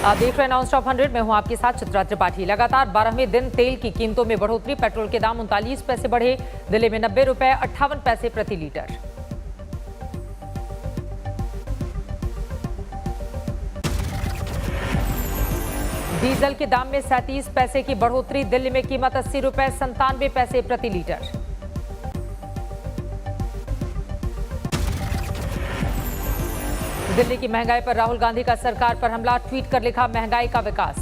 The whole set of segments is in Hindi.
आप देख रहे हैं नॉन स्टॉप 100। मैं हूं आपके साथ चित्रा त्रिपाठी। लगातार 12वें दिन तेल की कीमतों में बढ़ोतरी। पेट्रोल के दाम 39 पैसे बढ़े। दिल्ली में 90 रुपए 58 पैसे प्रति लीटर। डीजल के दाम में 37 पैसे की बढ़ोतरी। दिल्ली में कीमत 80 रुपए 97 पैसे प्रति लीटर। दिल्ली की महंगाई पर राहुल गांधी का सरकार पर हमला। ट्वीट कर लिखा, महंगाई का विकास।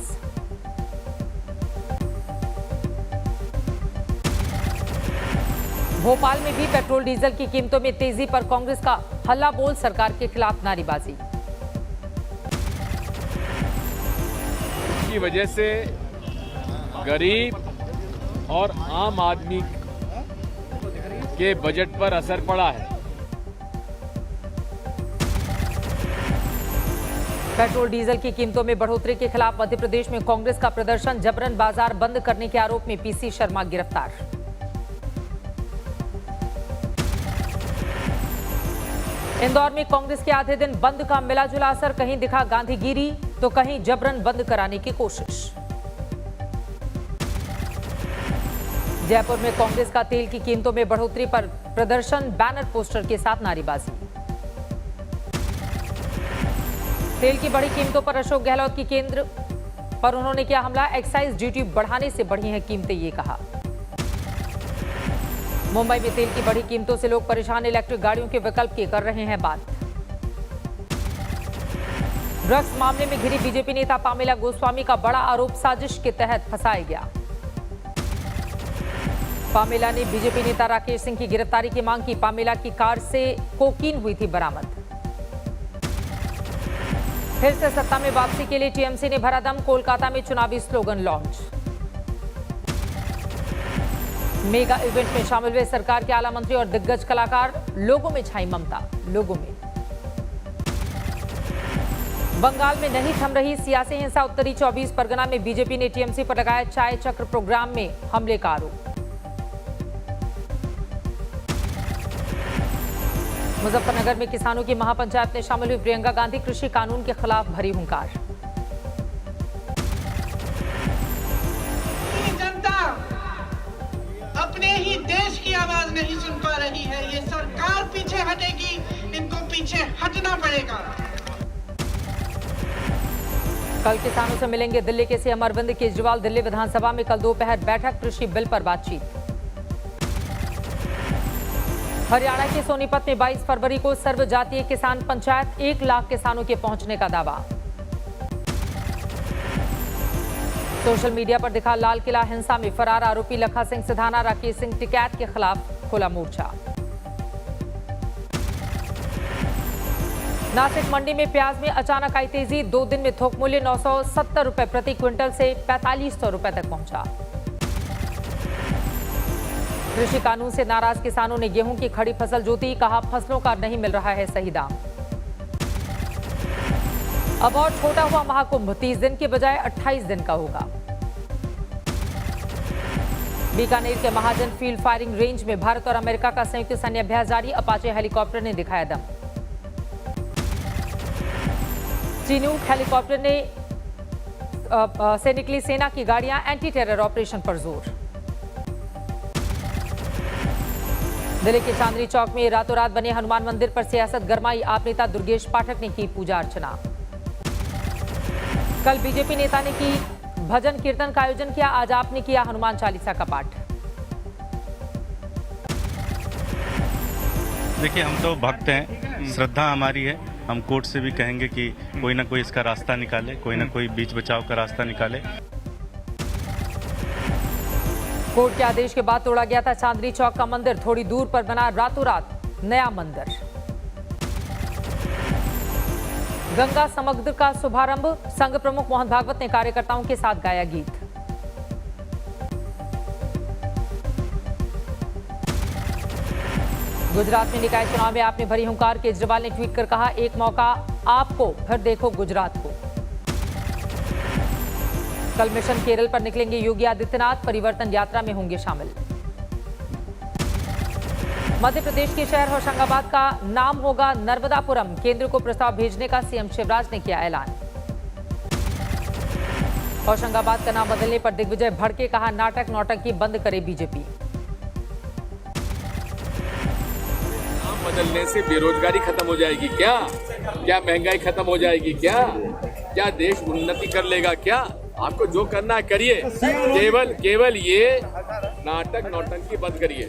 भोपाल में भी पेट्रोल डीजल की कीमतों में तेजी पर कांग्रेस का हल्ला बोल। सरकार के खिलाफ नारेबाजी। इसकी वजह से गरीब और आम आदमी के बजट पर असर पड़ा है। पेट्रोल डीजल की कीमतों में बढ़ोतरी के खिलाफ मध्य प्रदेश में कांग्रेस का प्रदर्शन। जबरन बाजार बंद करने के आरोप में पीसी शर्मा गिरफ्तार। इंदौर में कांग्रेस के आधे दिन बंद का मिला जुला असर। कहीं दिखा गांधीगिरी तो कहीं जबरन बंद कराने की कोशिश। जयपुर में कांग्रेस का तेल की कीमतों में बढ़ोतरी पर प्रदर्शन। बैनर पोस्टर के साथ नारेबाजी। तेल की बढ़ी कीमतों पर अशोक गहलोत की केंद्र पर उन्होंने किया हमला। एक्साइज ड्यूटी बढ़ाने से बढ़ी हैं कीमतें, ये कहा। मुंबई में तेल की बढ़ी कीमतों से लोग परेशान। इलेक्ट्रिक गाड़ियों के विकल्प की कर रहे हैं बात। ड्रग्स मामले में घिरी बीजेपी नेता पामेला गोस्वामी का बड़ा आरोप। साजिश के तहत फंसाया गया। पामेला ने बीजेपी नेता राकेश सिंह की गिरफ्तारी की मांग की। पामेला की कार से कोकीन हुई थी बरामद। फिर से सत्ता में वापसी के लिए टीएमसी ने भरा दम। कोलकाता में चुनावी स्लोगन लॉन्च। मेगा इवेंट में शामिल हुए सरकार के आला मंत्री और दिग्गज कलाकार। लोगों में छाई ममता। लोगों में बंगाल में नहीं थम रही सियासी हिंसा। उत्तरी 24 परगना में बीजेपी ने टीएमसी पर लगाया चाय चक्र प्रोग्राम में हमले का आरोप। मुजफ्फरनगर में किसानों की महापंचायत में शामिल हुई प्रियंका गांधी। कृषि कानून के खिलाफ भरी हुंकार। जनता अपने ही देश की आवाज नहीं सुन पा रही है। ये सरकार पीछे हटेगी, इनको पीछे हटना पड़ेगा। कल किसानों से मिलेंगे दिल्ली के सीएम अरविंद केजरीवाल। दिल्ली विधानसभा में कल दोपहर बैठक। कृषि बिल पर बातचीत। हरियाणा के सोनीपत में 22 फरवरी को सर्वजातीय किसान पंचायत। 1 लाख किसानों के पहुंचने का दावा। सोशल मीडिया पर दिखा लाल किला हिंसा में फरार आरोपी लखा सिंह सिधाना। राकेश सिंह टिकैत के खिलाफ खुला मोर्चा। नासिक मंडी में प्याज में अचानक आई तेजी। 2 दिन में थोक मूल्य 970 रुपए प्रति क्विंटल से 4500 रुपए तक पहुंचा। कृषि कानून से नाराज किसानों ने गेहूं की खड़ी फसल जोती। कहा, फसलों का नहीं मिल रहा है सही दाम। अब और छोटा हुआ महाकुंभ 30 दिन के बजाय 28 दिन का होगा। बीकानेर के महाजन फील्ड फायरिंग रेंज में भारत और अमेरिका का संयुक्त सैन्य अभ्यास जारी। अपाचे हेलीकॉप्टर ने दिखाया दम। चिनूक हेलीकॉप्टर से निकली सेना की गाड़ियां। एंटी टेरर ऑपरेशन पर जोर। दिल्ली के चांदनी चौक में रातों रात बने हनुमान मंदिर पर सियासत गरमाई। आप नेता दुर्गेश पाठक ने की पूजा अर्चना। कल बीजेपी नेता ने की भजन कीर्तन का आयोजन किया। आज आपने किया हनुमान चालीसा का पाठ। देखिए, हम तो भक्त हैं, श्रद्धा हमारी है। हम कोर्ट से भी कहेंगे कि कोई ना कोई इसका रास्ता निकाले, कोई ना कोई बीच बचाव का रास्ता निकाले। कोर्ट के आदेश के बाद तोड़ा गया था चांदनी चौक का मंदिर। थोड़ी दूर पर बना रातों रात नया मंदिर। गंगा समग्र का शुभारंभ। संघ प्रमुख मोहन भागवत ने कार्यकर्ताओं के साथ गाया गीत। गुजरात में निकाय चुनाव में आपने भरी हुंकार। केजरीवाल ने ट्वीट कर कहा, एक मौका आपको, फिर देखो गुजरात को। कल मिशन केरल पर निकलेंगे योगी आदित्यनाथ। परिवर्तन यात्रा में होंगे शामिल। मध्य प्रदेश के शहर होशंगाबाद का नाम होगा नर्मदापुरम। केंद्र को प्रस्ताव भेजने का सीएम शिवराज ने किया ऐलान। होशंगाबाद का नाम बदलने पर दिग्विजय भड़के, कहा नाटक नौटंकी बंद करे बीजेपी। नाम बदलने से बेरोजगारी खत्म हो जाएगी क्या? क्या महंगाई खत्म हो जाएगी क्या? क्या देश उन्नति कर लेगा क्या? आपको जो करना है करिए, केवल ये नाटक नौटंकी बंद करिए।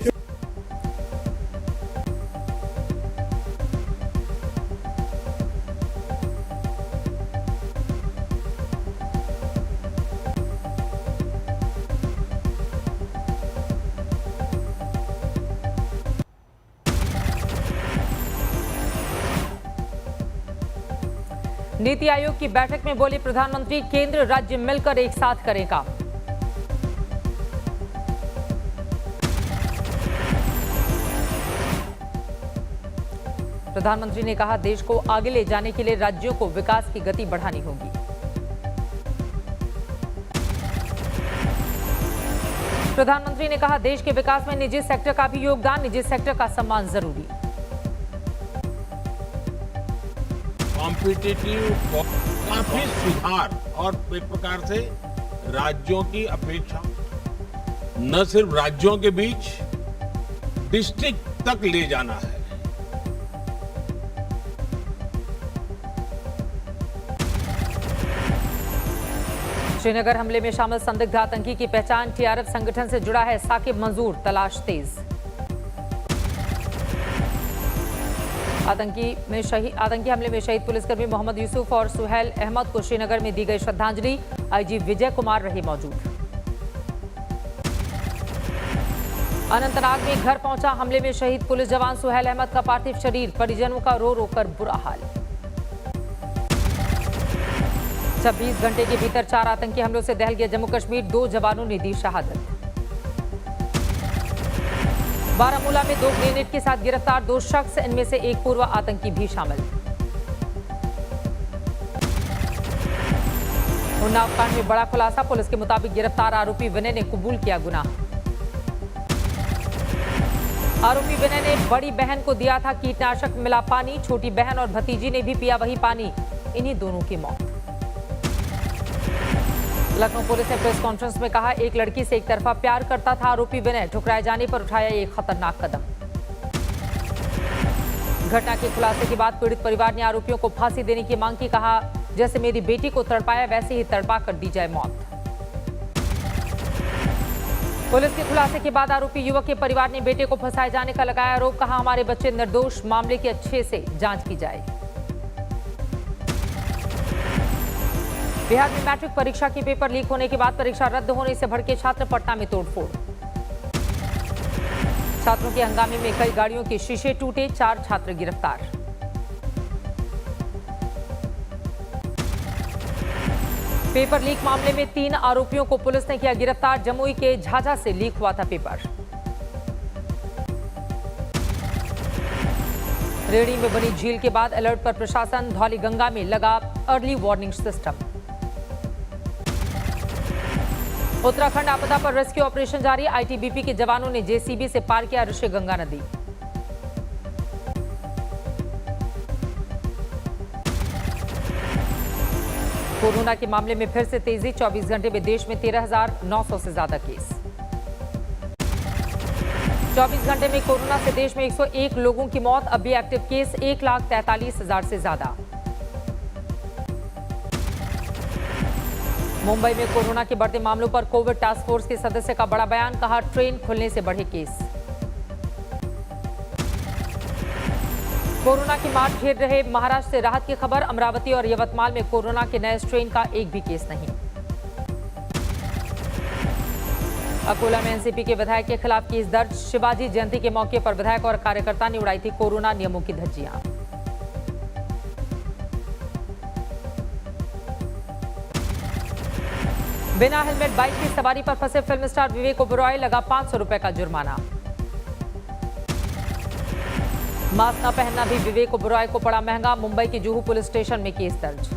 नीति आयोग की बैठक में बोले प्रधानमंत्री, केंद्र राज्य मिलकर एक साथ करें काम। प्रधानमंत्री ने कहा, देश को आगे ले जाने के लिए राज्यों को विकास की गति बढ़ानी होगी। प्रधानमंत्री ने कहा, देश के विकास में निजी सेक्टर का भी योगदान, निजी सेक्टर का सम्मान जरूरी। कॉम्पिटिटिव काफी सुधार और एक प्रकार से राज्यों की अपेक्षा न सिर्फ राज्यों के बीच डिस्ट्रिक्ट तक ले जाना है। श्रीनगर हमले में शामिल संदिग्ध आतंकी की पहचान, टीआरएफ संगठन से जुड़ा है साकिब मंजूर, तलाश तेज। आतंकी हमले में शहीद पुलिसकर्मी मोहम्मद यूसुफ और सुहेल अहमद को श्रीनगर में दी गई श्रद्धांजलि, आईजी विजय कुमार रहे मौजूद। अनंतनाग में घर पहुंचा हमले में शहीद पुलिस जवान सुहेल अहमद का पार्थिव शरीर, परिजनों का रो रो कर बुरा हाल। 26 घंटे के भीतर 4 आतंकी हमलों से दहल गया जम्मू कश्मीर, 2 जवानों ने दी शहादत। बारामूला में 2 ग्रेनेड के साथ गिरफ्तार 2 शख्स, इनमें से एक पूर्व आतंकी भी शामिल। उन्नाव कांड में बड़ा खुलासा, पुलिस के मुताबिक गिरफ्तार आरोपी विनय ने कबूल किया गुनाह। आरोपी विनय ने बड़ी बहन को दिया था कीटनाशक मिला पानी, छोटी बहन और भतीजी ने भी पिया वही पानी, इन्हीं दोनों की मौत। लखनऊ पुलिस ने प्रेस कॉन्फ्रेंस में कहा, एक लड़की से एक तरफा प्यार करता था आरोपी विनय, ठुकराए जाने पर उठाया एक खतरनाक कदम। घटना के खुलासे के बाद पीड़ित परिवार ने आरोपियों को फांसी देने की मांग की, कहा जैसे मेरी बेटी को तड़पाया वैसे ही तड़पा कर दी जाए मौत। पुलिस के खुलासे के बाद आरोपी युवक के परिवार ने बेटे को फंसाए जाने का लगाया आरोप, कहा हमारे बच्चे निर्दोष, मामले की अच्छे से जांच की जाए। बिहार में मैट्रिक परीक्षा के पेपर लीक होने के बाद परीक्षा रद्द होने से भड़के छात्र, पटना में तोड़फोड़। छात्रों के हंगामे में कई गाड़ियों के शीशे टूटे, 4 छात्र गिरफ्तार। पेपर लीक मामले में 3 आरोपियों को पुलिस ने किया गिरफ्तार, जमुई के झाझा से लीक हुआ था पेपर। रेहड़ी में बनी झील के बाद अलर्ट पर प्रशासन, धौलीगंगा में लगा अर्ली वार्निंग सिस्टम। उत्तराखंड आपदा पर रेस्क्यू ऑपरेशन जारी, आईटीबीपी के जवानों ने जेसीबी से पार किया ऋषिगंगा नदी। कोरोना के मामले में फिर से तेजी, 24 घंटे में देश में 13,900 से ज्यादा केस। 24 घंटे में कोरोना से देश में 101 लोगों की मौत, अब भी एक्टिव केस 1,43,000 से ज्यादा। मुंबई में कोरोना के बढ़ते मामलों पर कोविड टास्क फोर्स के सदस्य का बड़ा बयान, कहा ट्रेन खुलने से बढ़े केस। कोरोना की मार झेल रहे महाराष्ट्र से राहत की खबर, अमरावती और यवतमाल में कोरोना के नए स्ट्रेन का एक भी केस नहीं। अकोला में एनसीपी के विधायक के खिलाफ केस दर्ज, शिवाजी जयंती के मौके पर विधायक और कार्यकर्ता ने उड़ाई थी कोरोना नियमों की धज्जियां। बिना हेलमेट बाइक की सवारी पर फंसे फिल्म स्टार विवेक ओबेरॉय, लगा 500 रुपए का जुर्माना। मास्क न पहनना भी विवेक ओबेरॉय को पड़ा महंगा, मुंबई के जुहू पुलिस स्टेशन में केस दर्ज।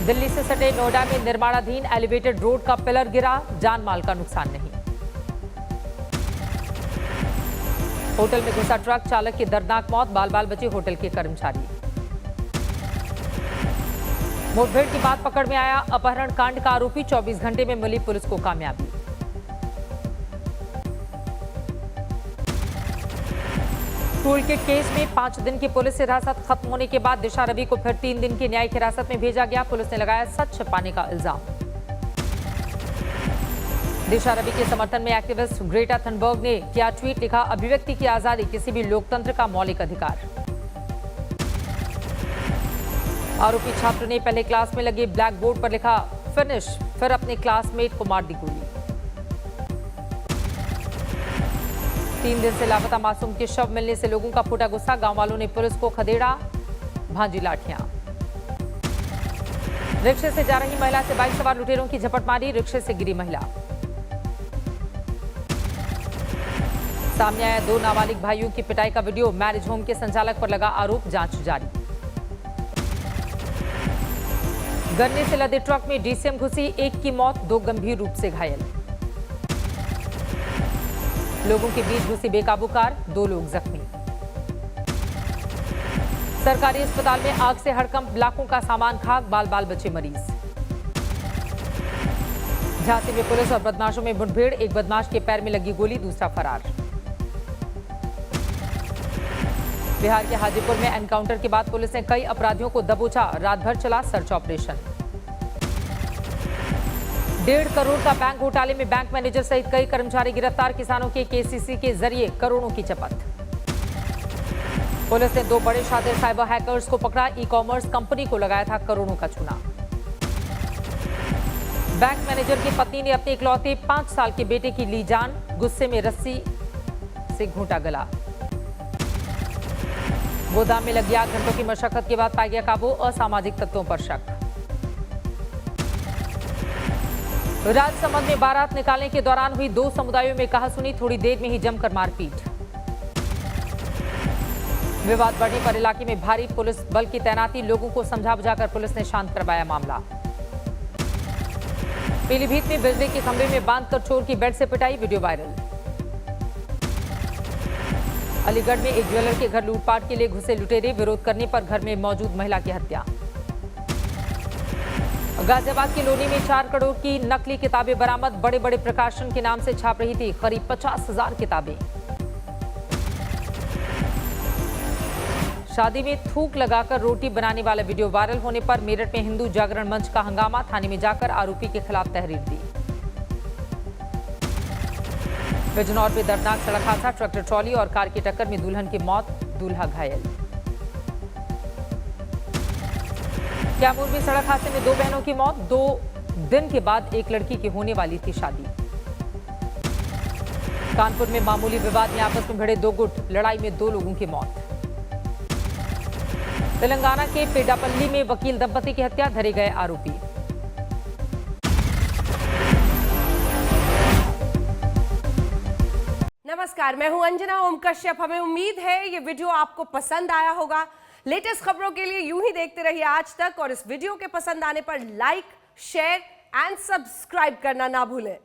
दिल्ली से सटे नोएडा में निर्माणाधीन एलिवेटेड रोड का पिलर गिरा, जान माल का नुकसान नहीं। होटल में घुसा ट्रक, चालक की दर्दनाक मौत, बाल बाल बचे होटल के कर्मचारी। मुठभेड़ के बाद पकड़ में आया अपहरण कांड का आरोपी, 24 घंटे में मिली पुलिस को कामयाबी। टूल किट केस में 5 दिन की पुलिस हिरासत खत्म होने के बाद दिशा रवि को फिर 3 दिन की न्यायिक हिरासत में भेजा गया। पुलिस ने लगाया सच छिपाने का इल्जाम। दिशा रवि के समर्थन में एक्टिविस्ट ग्रेटा थनबर्ग ने किया ट्वीट, लिखा, अभिव्यक्ति की आजादी किसी भी लोकतंत्र का मौलिक अधिकार। आरोपी छात्र ने पहले क्लास में लगे ब्लैक बोर्ड पर लिखा फिनिश, फिर अपने क्लासमेट को मार दी गोली। 3 दिन से लापता मासूम के शव मिलने से लोगों का फूटा गुस्सा, गांव वालों ने पुलिस को खदेड़ा भांजी लाठियां। रिक्शे से जा रही महिला से बाइक सवार लुटेरों की झपट मारी, रिक्शे से गिरी महिला। सामने आया 2 नाबालिग भाइयों की पिटाई का वीडियो, मैरिज होम के संचालक पर लगा आरोप, जांच जारी। गन्ने से लदे ट्रक में डीसीएम घुसी, 1 की मौत, 2 गंभीर रूप से घायल। लोगों के बीच घुसी बेकाबू कार, 2 लोग जख्मी। सरकारी अस्पताल में आग से हड़कंप, लाखों का सामान खाक, बाल बाल बचे मरीज। झांसी में पुलिस और बदमाशों में मुठभेड़, एक बदमाश के पैर में लगी गोली, दूसरा फरार। बिहार के हाजीपुर में एनकाउंटर के बाद पुलिस ने कई अपराधियों को दबोचा, रात भर चला सर्च ऑपरेशन। 1.5 करोड़ का बैंक घोटाले में बैंक मैनेजर सहित कई कर्मचारी गिरफ्तार, किसानों के केसीसी के जरिए करोड़ों की चपत। पुलिस ने 2 बड़े शातिर साइबर हैकर्स को पकड़ा, ई-कॉमर्स कंपनी को लगाया था करोड़ों का चूना। बैंक मैनेजर की पत्नी ने अपने इकलौते 5 साल के बेटे की ली जान, गुस्से में रस्सी से घूंटा गला। गोदाम में लगी आग, घंटों की मशक्कत के बाद पाया गया काबू, असामाजिक तत्वों पर शक। राजसमंद में बारात निकालने के दौरान हुई 2 समुदायों में कहासुनी, थोड़ी देर में ही जमकर मारपीट। विवाद बढ़ने पर इलाके में भारी पुलिस बल की तैनाती, लोगों को समझा बुझाकर पुलिस ने शांत करवाया मामला। पीलीभीत में बिजली के खंभे में बांधकर चोर की बेड से पिटाई, वीडियो वायरल। अलीगढ़ में एक ज्वेलर के घर लूटपाट के लिए घुसे लुटेरे, विरोध करने पर घर में मौजूद महिला की हत्या। गाजियाबाद के लोनी में 4 करोड़ की नकली किताबें बरामद, बड़े बड़े प्रकाशन के नाम से छाप रही थी करीब 50,000 किताबें। शादी में थूक लगाकर रोटी बनाने वाला वीडियो वायरल होने पर मेरठ में हिंदू जागरण मंच का हंगामा, थाने में जाकर आरोपी के खिलाफ तहरीर दी। बिजनौर में दर्दनाक सड़क हादसा, ट्रैक्टर ट्रॉली और कार की टक्कर में दुल्हन की मौत, दूल्हा घायल। कैमूर में सड़क हादसे में 2 बहनों की मौत, 2 दिन के बाद एक लड़की की होने वाली थी शादी। कानपुर में मामूली विवाद में आपस में भिड़े 2 गुट, लड़ाई में 2 लोगों की मौत। तेलंगाना के पेडापल्ली में वकील दंपति की हत्या, धरे गए आरोपी। नमस्कार, मैं हूं अंजना ओम कश्यप। हमें उम्मीद है ये वीडियो आपको पसंद आया होगा। लेटेस्ट खबरों के लिए यूं ही देखते रहिए आज तक, और इस वीडियो के पसंद आने पर लाइक, शेयर एंड सब्सक्राइब करना ना भूलें।